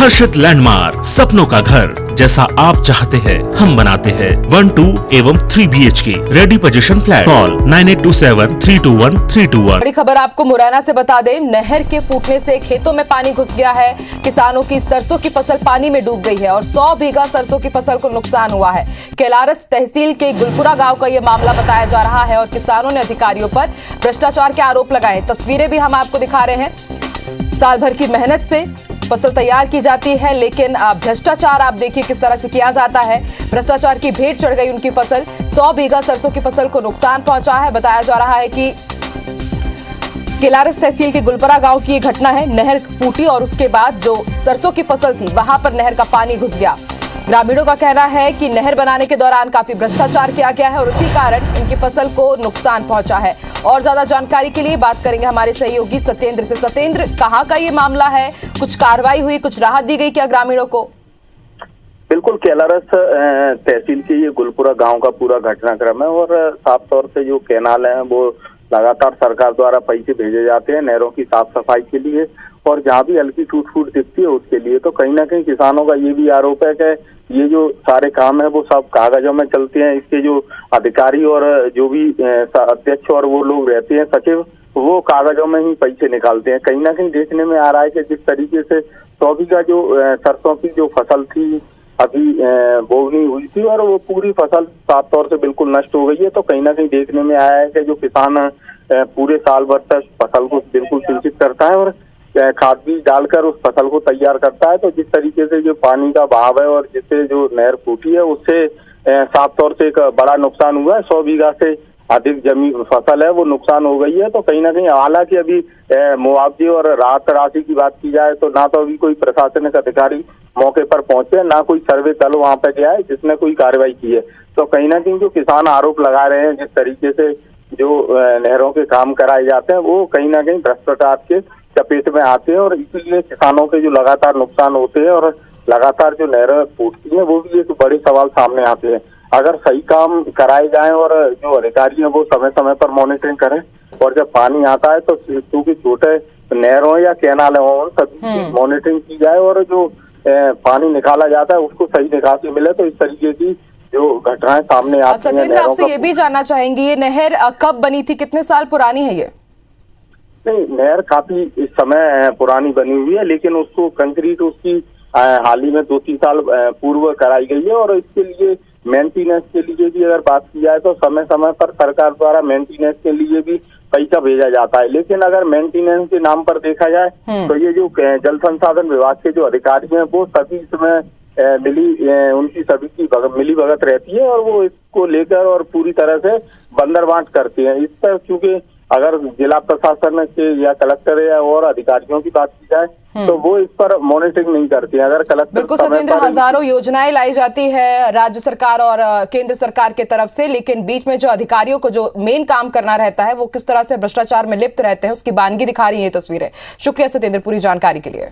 आकर्षित लैंडमार्क, सपनों का घर जैसा आप चाहते हैं हम बनाते हैं। 1, 2 एवं 3 BHK ready position flat. Call 9827321321। बड़ी खबर आपको मुरैना से बता दें, नहर के फूटने से खेतों में पानी घुस गया है। किसानों की सरसों की फसल पानी में डूब गई है और 100 बीघा सरसों की फसल को नुकसान हुआ है। केलारस तहसील के गुलपुरा गांव का यह मामला बताया जा रहा है और किसानों ने अधिकारियों पर भ्रष्टाचार के आरोप लगाए। तस्वीरें भी हम आपको दिखा रहे हैं। साल भर की मेहनत से फसल तैयार की जाती है, लेकिन भ्रष्टाचार आप देखिए किस तरह से किया जाता है। भ्रष्टाचार की भेंट चढ़ गई उनकी फसल। 100 बीघा सरसों की फसल को नुकसान पहुंचा है। बताया जा रहा है कि केलारस तहसील के गुलपुरा गांव की ये घटना है। नहर फूटी और उसके बाद जो सरसों की फसल थी वहां पर नहर का पानी घुस गया। ग्रामीणों का कहना है कि नहर बनाने के दौरान काफी भ्रष्टाचार किया गया है और उसी कारण इनकी फसल को नुकसान पहुंचा है। और ज्यादा जानकारी के लिए बात करेंगे हमारे सहयोगी सत्येंद्र से। सत्येंद्र, कहां का ये मामला है? कुछ कार्रवाई हुई, कुछ राहत दी गई क्या ग्रामीणों को? बिल्कुल, केलारस तहसील के ये गुलपुरा गांव का पूरा घटनाक्रम है और साफ तौर से जो कैनाल है वो लगातार सरकार द्वारा पैसे भेजे जाते हैं नहरों की साफ सफाई के लिए, और जहाँ भी हल्की टूट फूट दिखती है उसके लिए। तो कहीं ना कहीं किसानों का ये भी आरोप है कि ये जो सारे काम है वो सब कागजों में चलते हैं। इसके जो अधिकारी और जो भी अध्यक्ष और वो लोग रहते हैं सचिव, वो कागजों में ही पैसे निकालते हैं। कहीं ना कहीं देखने में आ रहा है कि जिस तरीके से 100 बीघा जो सरसों की जो फसल थी अभी बोवनी हुई थी और वो पूरी फसल साफ तौर से बिल्कुल नष्ट हो गई है। तो कहीं ना कहीं देखने में आया है कि जो किसान पूरे साल भर तक फसल को बिल्कुल सिंचित करता है और खाद बीज डालकर उस फसल को तैयार करता है, तो जिस तरीके से जो पानी का बहाव है और जिससे जो नहर फूटी है उससे साफ तौर से एक बड़ा नुकसान हुआ है। 100 बीघा से अधिक जमीन फसल है वो नुकसान हो गई है। तो कहीं ना कहीं हालांकि अभी मुआवजे और राहत राशि की बात की जाए तो ना तो अभी कोई प्रशासनिक अधिकारी मौके पर पहुंचे, ना कोई सर्वे दल वहां पर गया है जिसने कोई कार्रवाई की है। तो कहीं ना कहीं जो किसान आरोप लगा रहे हैं जिस तरीके से जो नहरों के काम कराए जाते हैं वो कहीं ना कहीं भ्रष्टाचार के चपेट में आते हैं और इसीलिए किसानों के जो लगातार नुकसान होते हैं और लगातार जो नहरें फूटती हैं वो भी एक बड़े सवाल सामने आते हैं। अगर सही काम कराए जाएं और जो अधिकारी हैं वो समय समय पर मॉनिटरिंग करें और जब पानी आता है तो क्योंकि छोटे नहरों या कैनाल हों सभी मॉनिटरिंग की जाए और जो पानी निकाला जाता है उसको सही निकासी मिले, तो इस तरीके की जो घटनाएं सामने आती हैं। सत्येंद्र, आपसे ये भी जानना चाहेंगे, ये नहर कब बनी थी, कितने साल पुरानी है ये? नहीं, नहर काफी इस समय पुरानी बनी हुई है, लेकिन उसको कंक्रीट उसकी हाल ही में 2-3 साल पूर्व कराई गई है और इसके लिए मेंटेनेंस के लिए भी अगर बात की जाए तो समय समय पर सरकार द्वारा मेंटेनेंस के लिए भी पैसा भेजा जाता है। लेकिन अगर मेंटेनेंस के नाम पर देखा जाए तो ये जो जल संसाधन विभाग के जो अधिकारी हैं वो सभी इसमें उनकी सभी की मिली भगत रहती है और वो इसको लेकर और पूरी तरह से बंदरबांट करते हैं। इस पर क्योंकि अगर जिला प्रशासन के या कलेक्टर या और अधिकारियों की बात की जाए तो वो इस पर मॉनिटरिंग नहीं करते हैं। अगर कलेक्टर बिल्कुल सत्येंद्र, हजारों योजनाएं लाई जाती है राज्य सरकार और केंद्र सरकार के तरफ से, लेकिन बीच में जो अधिकारियों को जो मेन काम करना रहता है वो किस तरह से भ्रष्टाचार में लिप्त रहते हैं उसकी बानगी दिखा रही है तस्वीरें। शुक्रिया सत्येंद्र पूरी जानकारी के लिए।